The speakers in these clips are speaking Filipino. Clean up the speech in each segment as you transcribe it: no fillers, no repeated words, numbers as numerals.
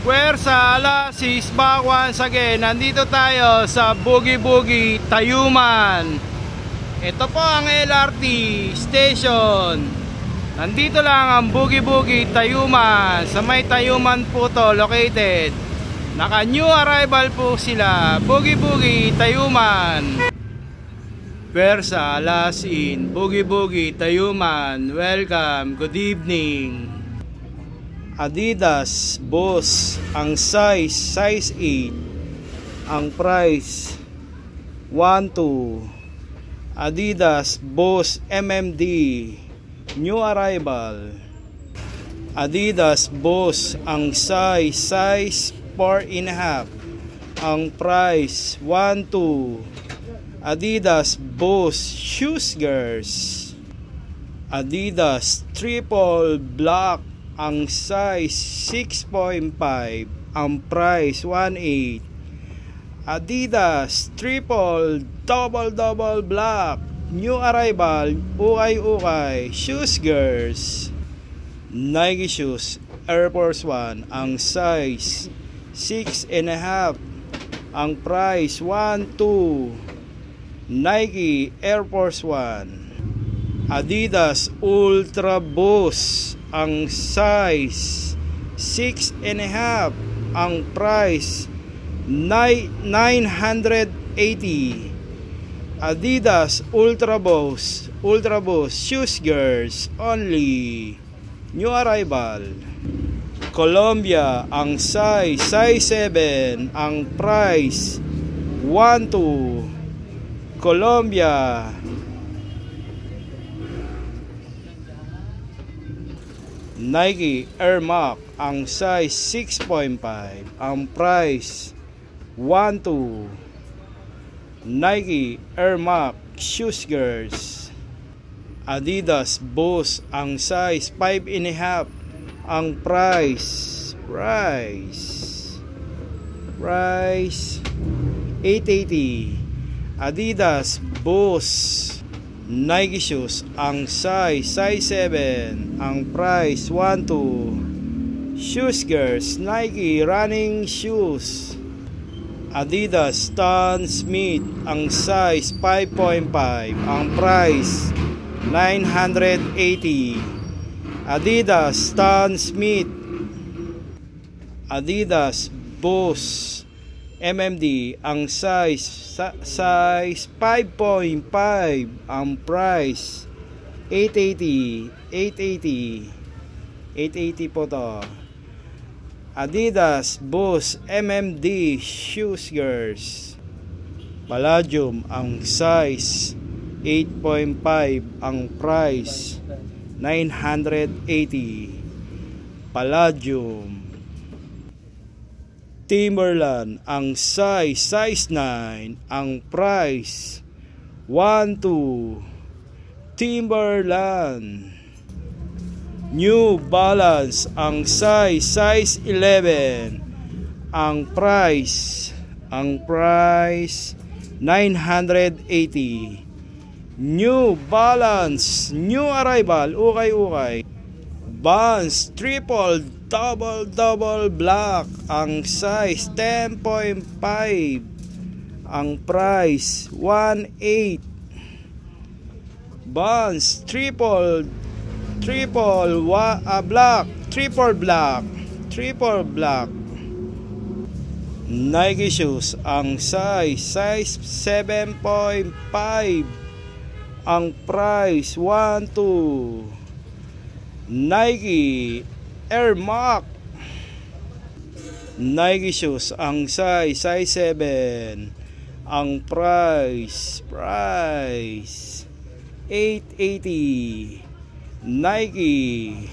Puwersa, Alasis, back once again. Nandito tayo sa Boogie Boogie, Tayuman. Ito po ang LRT station. Nandito lang ang Boogie Boogie, Tayuman. Sa may Tayuman po to located. Naka new arrival po sila. Boogie Boogie, Tayuman. Puwersa, Alasin, Boogie Boogie, Tayuman. Welcome, good evening. Adidas Boss, ang size 8, ang price 1.2. Adidas Boss MMD, new arrival. Adidas Boss, ang size 4.5, ang price 1.2. Adidas Boss Shoes Girls, Adidas Triple Black, ang size 6.5, ang price 1.8. Adidas Triple Double Black, new arrival, ukay Shoes Girls. Nike Shoes Air Force 1, ang size 6.5, ang price 1.2. Nike Air Force 1. Adidas Ultra Boost, ang size 6.5, ang price 980. Adidas Ultra Boost Shoes Girls only, new arrival. Columbia, ang size 7, ang price 1.2. Columbia. Nike Air Max, ang size 6.5, ang price 1.2. Nike Air Max Shoes Girls. Adidas Boost, ang size 5.5, ang price 880. Adidas Boost Nike Shoes, ang size 7, ang price 1.2. Shoes Girls Nike Running Shoes. Adidas Stan Smith, ang size 5.5, ang price 980. Adidas Stan Smith. Adidas Boost MMD, ang size 5.5, ang price 880 po to. Adidas Boost MMD Shoes Girls. Palladium, ang size 8.5, ang price 980. Palladium. Timberland, ang size 9, ang price 1.2. Timberland. New Balance, ang size 11, ang price 980. New Balance, new arrival, ukay Vans Triple Double Black, ang size 10.5, ang price 1.8. Vans Triple Black. Nike Shoes, ang size 7.5, ang price 1.2. Nike Air Max. Nike Shoes, ang size 7, ang price 880. Nike.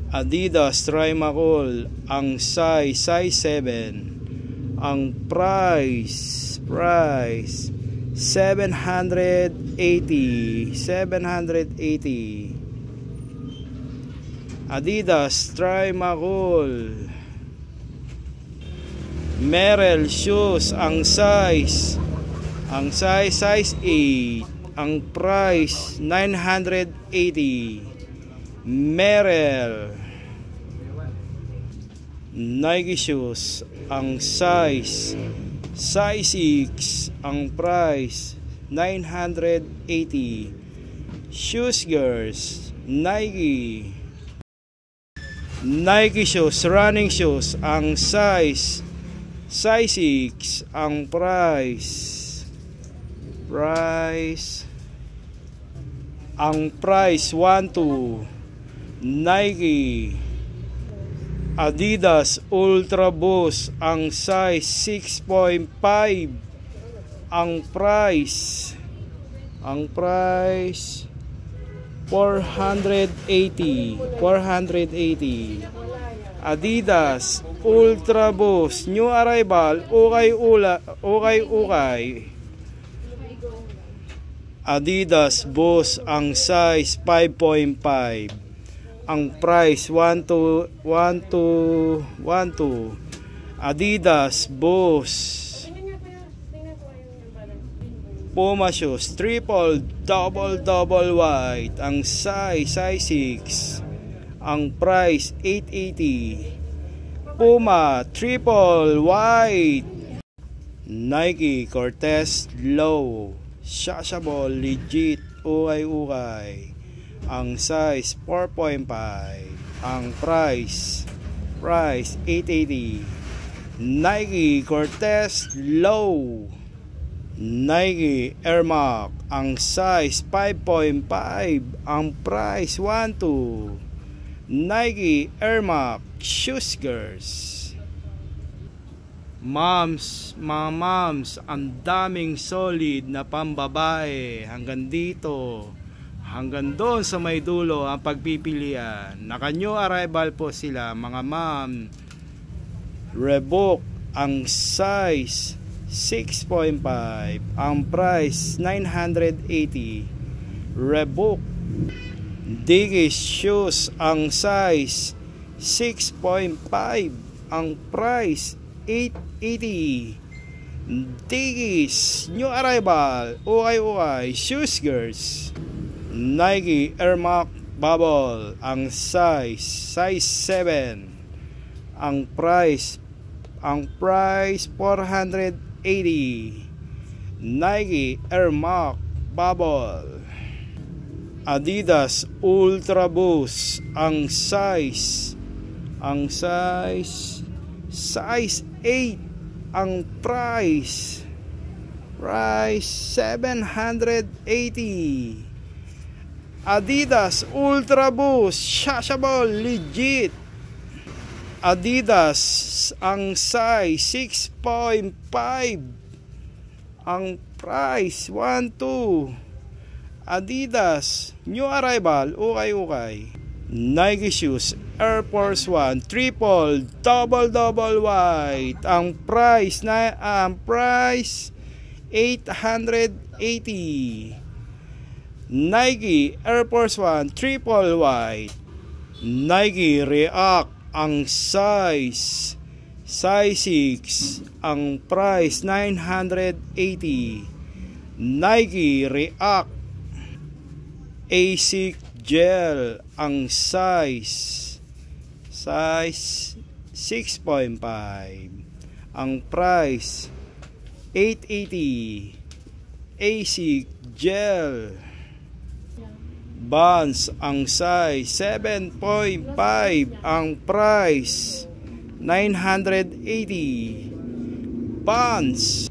Adidas Trimacol, ang size 7, ang price 780. Adidas Trimacol. Merrell Shoes, ang size Ang size 8. Ang price 980. Merrell Nike shoes. Ang size 6. Ang price 980. Shoes girls, Nike shoes, running shoes. Ang size 6. Ang price 12. Nike Adidas Ultra Boost. Ang size 6.5. Ang price 480. Adidas Ultra Boost new arrival, ukay. Adidas Boost. Ang size 5.5. Ang price 12. Adidas Boost. Puma shoes triple double white. Ang size 6. Ang price 880. Puma triple white. Nike Cortez Low Shashable legit, ukay. Ang size 4.5. Ang price 880. Nike Cortez Low. Nike Air Max. Ang size 5.5. Ang price 12. Nike Air Max shoes girls. Moms, mga moms, ang daming solid na pambabae. Hanggang dito, hanggang doon sa may dulo ang pagpipilian. Naka new arrival po sila mga mom. Reebok. Ang size 6.5. Ang price 980. Reebok. Dickies shoes. Ang size 6.5. Ang price 880. Dickies new arrival, ukay shoes girls. Nike Air Max Bubble. Ang size 7. Ang price 480. Nike Air Max Bubble. Adidas Ultra Boost. Ang size 8. Ang price 780. Adidas Ultra Boost Shashable legit. Adidas. Ang size 6.5. Ang price 12. Adidas new arrival, ukay. Nike shoes Air Force 1 triple double white. Ang price 880. Nike Air Force 1 triple white. Nike React. Ang size 6. Ang price 980. Nike React. ASIC Gel. Ang size 6.5. Ang price 880. ASIC Gel. Vans. Ang size 7.5. Ang price 980. Vans.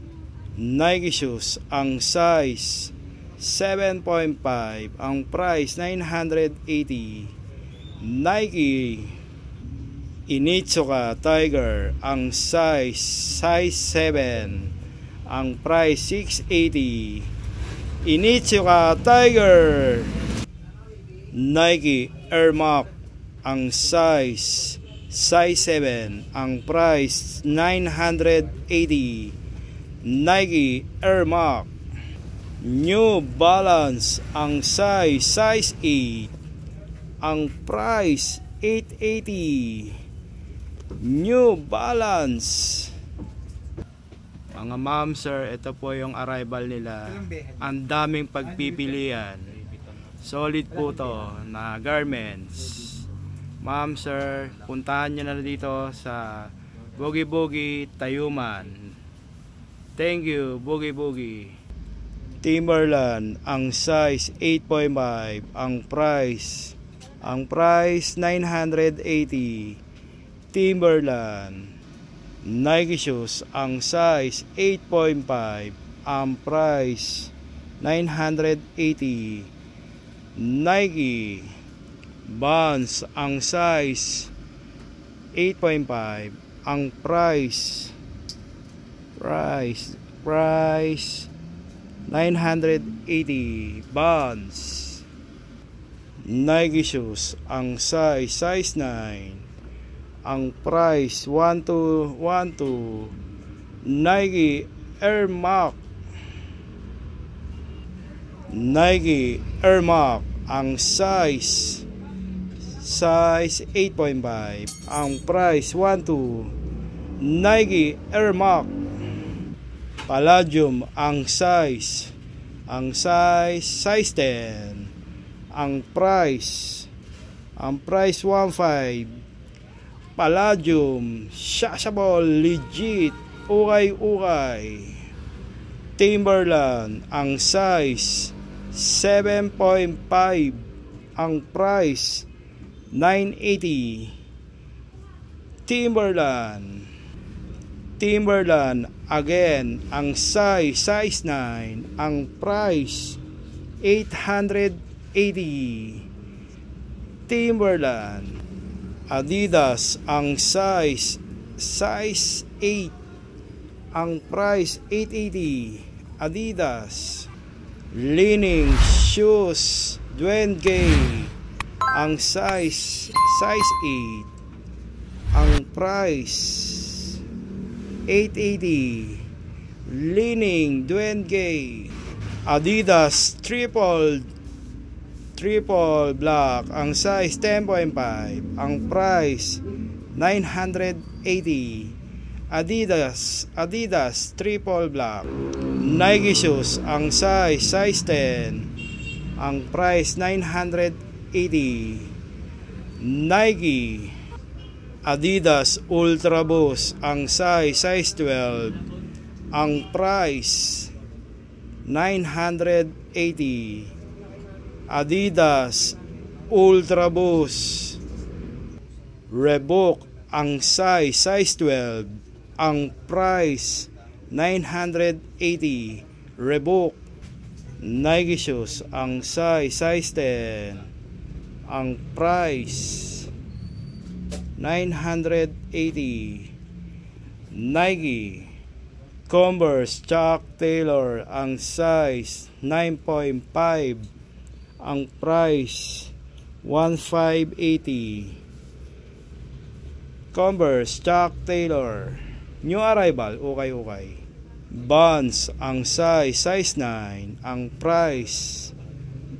Nike shoes. Ang size 7.5. Ang price 980. Nike Onitsuka Tiger. Ang size 7. Ang price 680. Onitsuka Tiger. Nike Air Max. Ang size 7. Ang price 980. Nike Air Max. New Balance. Ang size 8. Ang price 880. New Balance. Mga ma'am, sir, ito po yung arrival nila. Ang daming pagpipilian. Solid po to na garments. Ma'am, sir, puntahan nyo na dito sa Boogie Boogie Tayuman. Thank you, Boogie Boogie. Timberland, ang size 8.5, ang price 980. Timberland. Nike shoes, ang size 8.5, ang price 980. Nike Vans, ang size 8.5, ang price 980. Vans. Nike shoes, ang size 9, ang price 1212. Nike Air Max, Nike Air Max, ang size 8.5, ang price 12. Nike Air Max Palladium, ang size 10, ang price 15. Palladium, shashable, legit, ukay. Timberland, ang size 7.5, ang price 980. Timberland again, ang size 9, ang price 880. Timberland. Adidas, ang size 8, ang price 880. Adidas. Leaning shoes, Dwayne Gay, ang size 8, ang price 880. Leaning Dwayne Gay. Adidas triple black, ang size 10.5, ang price 980. Adidas triple black. Nike shoes, ang size 10, ang price 980. Nike Adidas Ultra Boost, ang size 12, ang price 980. Adidas Ultra Boost. Reebok, ang size 12, ang price 980. Reebok. Nike shoes, ang size 10, ang price 980. Nike Converse Chuck Taylor, ang size 9.5, ang price 1580. Converse Chuck Taylor, new arrival, ukay. Vans, ang size 9, ang price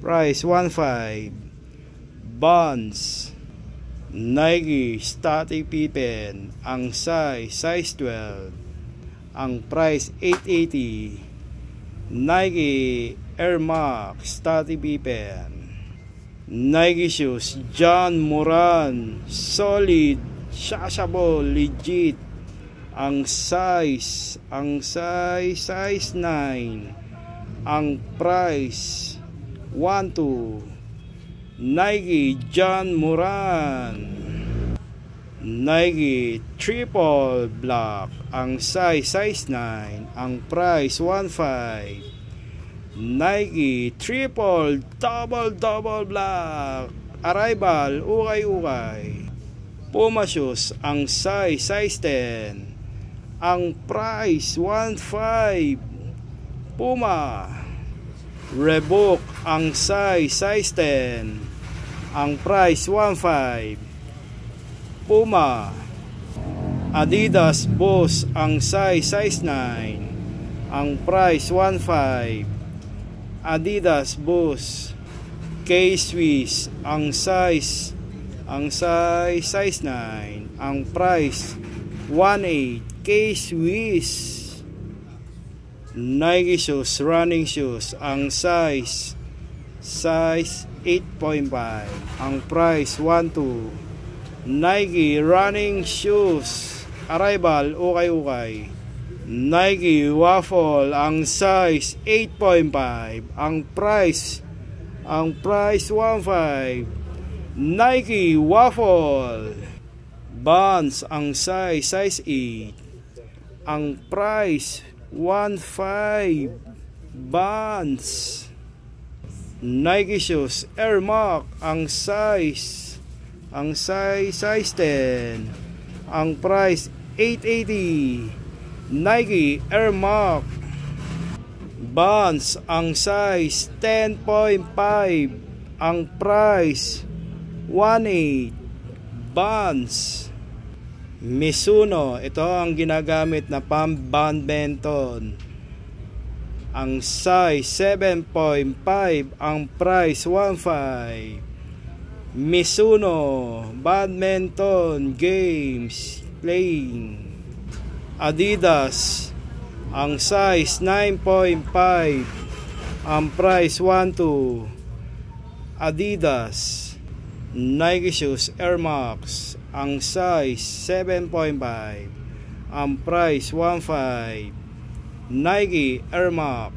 15. Vans. Nike Static Pippen, ang size 12, ang price 880. Nike Air Max Static Pippen. Nike shoes, John Moran, solid, shashable, legit, ang size 9, ang price 12. Nike John Moran. Nike triple black, ang size 9, ang price 15. Nike triple double black, arrival, ukay. Puma shoes, ang size 10, ang price 15. Puma. Reebok, ang size 10, ang price 15. Puma. Adidas Boost, ang size 9, ang price 15. Adidas Boost. K-Swiss, ang size 9, ang price 18. K-Swiss. Nike shoes, running shoes. Ang size 8.5. Ang price 1.2. Nike running shoes, arrival ukay-ukay. Nike waffle, ang size 8.5. Ang price 1.5. Nike waffle. Vans, ang size 8. Ang price 1.5. Vans. Nike shoes, Air Max, ang size 10. Ang price 880. Nike Air Max. Vans, ang size 10.5. Ang price 1.8. Vans. Mizuno, ito ang ginagamit na pang-badminton. Ang size 7.5. Ang price 1.5. Mizuno badminton games playing. Adidas, ang size 9.5. Ang price 1.2. Adidas. Nike shoes Air Max, ang size 7.5. Ang price 1.5. Nike Air Max.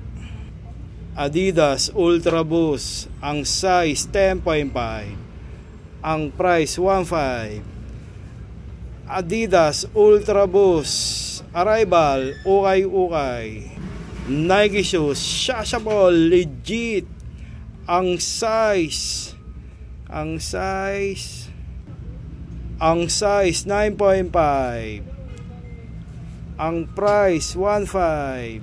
Adidas Ultra Boost, ang size 10.5. Ang price 1.5. Adidas Ultra Boost, arrival ukay-ukay. Nike shoes Shashable legit. Ang size 9.5. Ang price 1.5.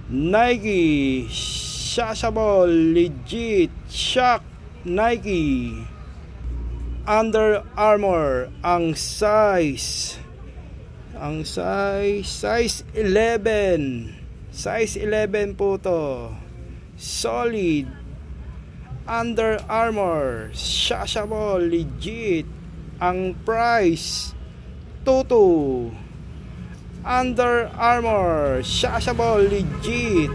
Nike Shashable legit Shock Nike. Under Armour, ang size 11. Size 11 po to. Solid. Under Armour Shashable legit. Ang price 2.2. Under Armour Shashable legit.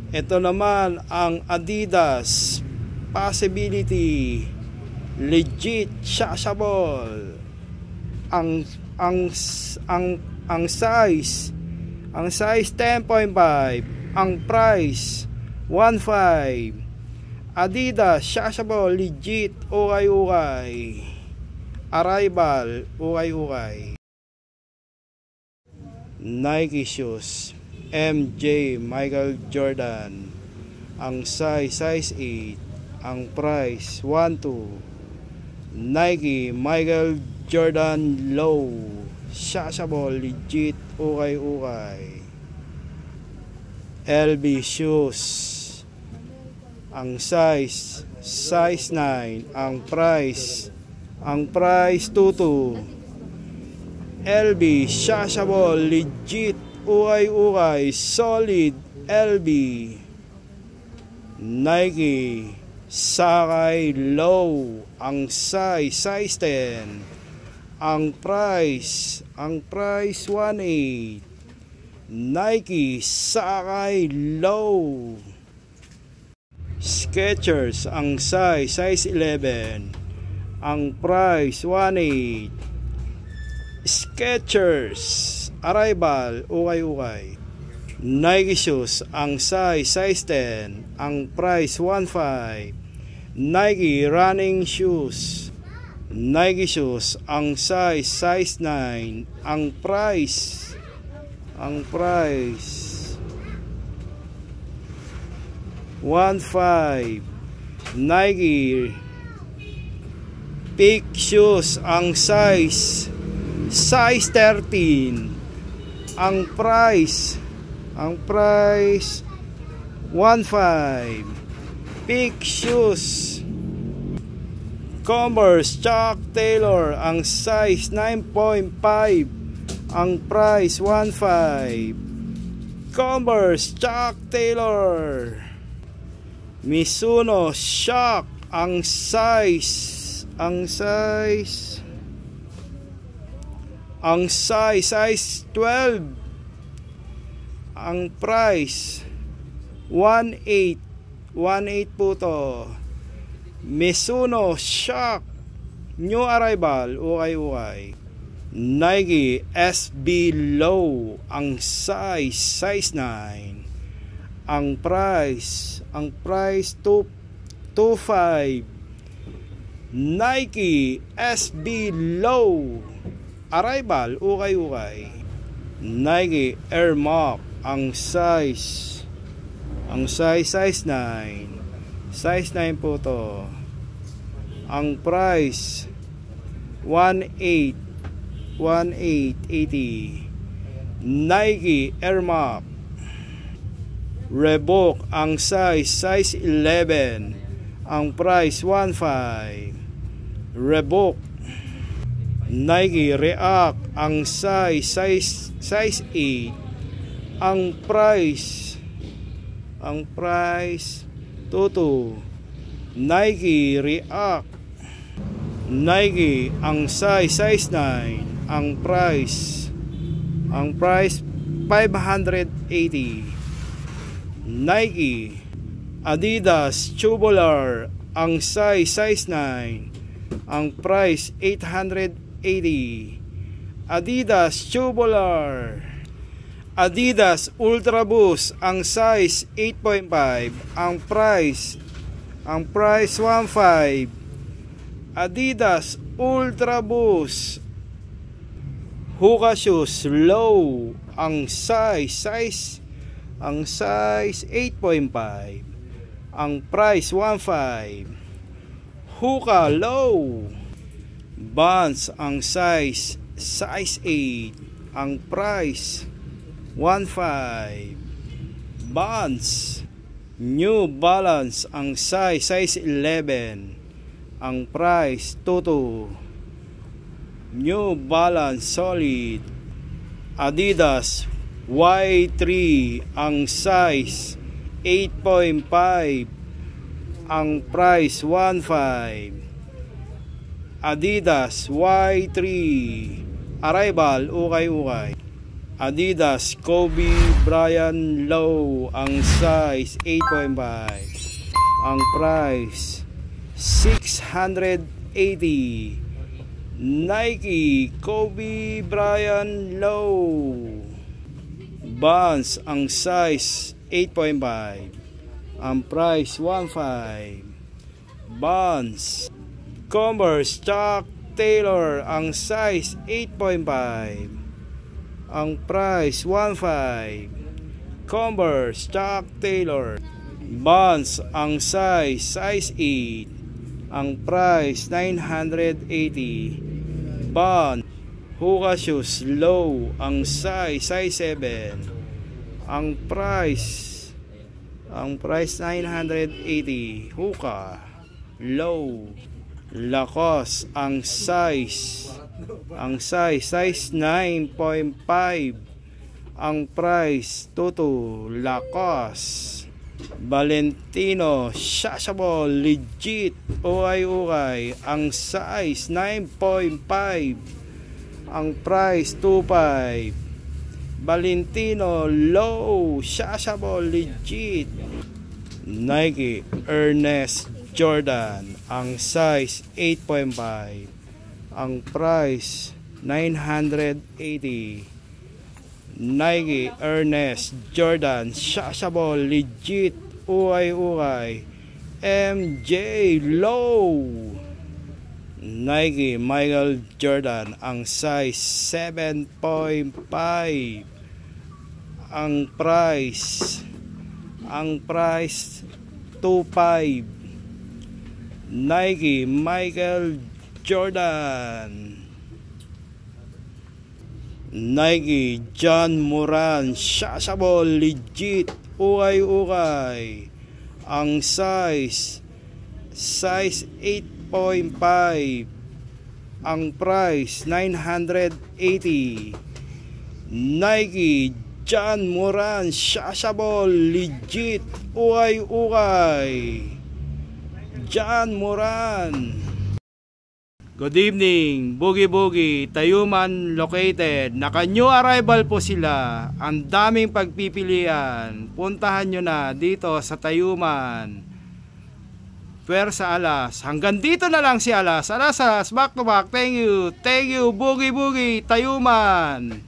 Ito naman ang Adidas Possibility legit Shashable. Ang size 10.5. Ang price 1.5. Adidas Shashable legit ukay-ukay. Arrival ukay-ukay. Nike shoes MJ Michael Jordan, ang size 8. Ang price 1.2. Nike Michael Jordan Low Shashable legit ukay-ukay. LB shoes, ang size 9. Ang price 2.2. LB Shashable legit ukay-ukay. Solid LB. Nike Sakay Low, ang size 10. Ang price 1.8. Nike Sakay Low. Skechers, ang size 11. Ang price 1.8. Skechers, arrival ukay-ukay. Nike shoes, ang size 10. Ang price 1.5. Nike running shoes. Nike shoes, ang size 9. Ang price 1.5. Nike Peak shoes, ang size 13. Ang price 1.5. Peak shoes. Converse Chuck Taylor, ang size 9.5. Ang price 1.5. Converse Chuck Taylor. Mizuno Shock, ang size 12. Ang price 1.8. 1.8 po to. Mizuno Shock new arrival, ukay. Nike SB Low, ang size 9. Ang price 2.5. Nike SB Low arrival, ukay. Nike Air Max, ang size 9. Size 9 po to. Ang price 1.880. Nike Air Max Reebok, ang size 11. Ang price 1.5. Reebok. Nike React, ang size 8. Ang price 2.2. Nike React. Nike, ang size 9. Ang price 580. Nike Adidas Tubular, ang size 9. Ang price 880. Adidas Tubular. Adidas Ultra Boost, ang size 8.5. Ang price 1.5. Adidas Ultra Boost Hoka Shoes Low, ang size 8.5. Ang price 1.5. Hoka Low Vans, ang size 8. Ang price 1.5. Vans New Balance, ang size 11. Ang price 2.2. New Balance Solid. Adidas Y3, ang size 8.5. Ang price 1.5. Adidas Y3 arrival, ukay. Adidas Kobe Bryant Low, ang size 8.5. Ang price 680. Nike Kobe Bryant Low Vans, ang size 8.5. Ang price 1.5. Vans Converse Chuck Taylor, ang size 8.5. Ang price 1.5. Converse Chuck Taylor Vans, ang size 8. Ang price 980. Vans Hoka Shoes Low, ang size 7. Ang price 980. Hoka Low. Lacoste, ang size 9.5. Ang price 2.2. Lacoste. Valentino Shashable Legit, ukay. Ang size 9.5. Ang price 2.5. Valentino Low Shashable Legit. Nike Ernest Jordan, ang size 8.5. Ang price 980. Nike Ernest Jordan Shashable Legit, ukay. MJ Low. Nike Michael Jordan, ang size 7.5. Ang price 2.5. Nike Michael Jordan. Nike John Moran Shashable Legit, ukay. Ang size 8.5. Ang price 980. Nike John Moran Shashable Legit, ukay. John Moran. Good evening, Boogie Boogie, Tayuman located. Naka new arrival po sila. Ang daming pagpipilian. Puntahan nyo na dito sa Tayuman. Pwersa Alas. Hanggang dito na lang si Alas. Alas, back to back. Thank you, Boogie Boogie, Tayuman.